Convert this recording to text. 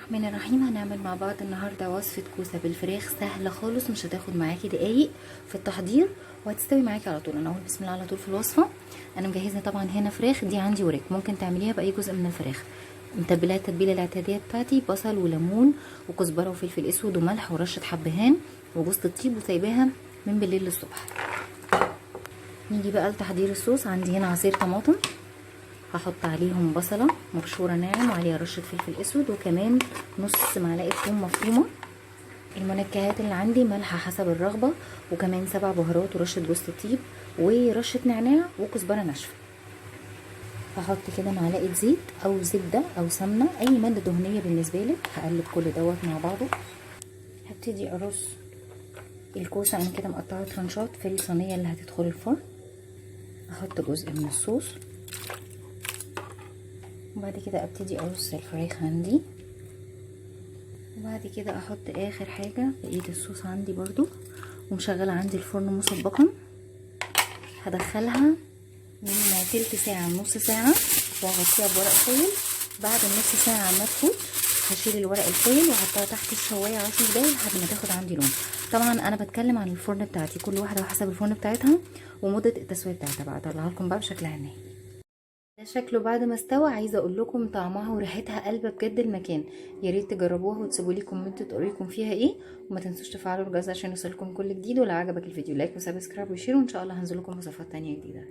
الرحمن الرحيم. هنعمل مع بعض النهارده وصفه كوسه بالفراخ سهله خالص، مش هتاخد معاكي دقايق في التحضير وهتستوي معاكي على طول. انا اقول بسم الله على طول في الوصفه. انا مجهزه طبعا هنا فراخ، دي عندي وراك، ممكن تعمليها باي جزء من الفراخ. متبلاها التتبيله الاعتياديه بتاعتي، بصل وليمون وكزبره وفلفل اسود وملح ورشه حبهان وجوز الطيب، وسايباها من بالليل للصبح. نيجي بقى لتحضير الصوص. عندي هنا عصير طماطم، هحط عليهم بصله مبشوره ناعم وعليها رشه فلفل اسود وكمان نص معلقه ثوم مفرومه. المنكهات اللي عندي ملح حسب الرغبه، وكمان 7 بهارات ورشه جوز الطيب ورشه نعناع وكزبره ناشفه. هحط كده معلقه زيت او زبده او سمنه، اي ماده دهنيه بالنسبه لك. هقلب كل دوت مع بعضه. هبتدي ارص الكوسه، انا كده مقطعه ترانشات في الصينيه اللي هتدخل الفرن. احط جزء من الصوص وبعد كده ابتدي ارص الفراخ عندي، وبعد كده احط اخر حاجه بقيه الصوص عندي برضو. ومشغله عندي الفرن مسبقا، هدخلها من تلت ساعه لنص ساعه واغطيها بورق فويل. بعد النص ساعه ما تفوت هشيل الورق الفويل واحطها تحت الشوايه 10 دقايق لحد ما تاخد عندي لون. طبعا انا بتكلم عن الفرن بتاعتي، كل واحده وحسب الفرن بتاعتها ومده التسويه بتاعتها. بقى اطلعها لكم بقى بشكلها النهائي. ده شكله بعد ما استوى. عايزه اقول لكم طعمها وريحتها قلبه بجد المكان. يا ريت تجربوها وتسيبوا لي كومنت تقولوا لكم فيها ايه، وما تنسوش تفعلوا الجرس عشان يوصلكم كل جديد. ولو عجبك الفيديو لايك وسبسكرايب وشير، وان شاء الله هنزل لكم وصفات تانية جديده.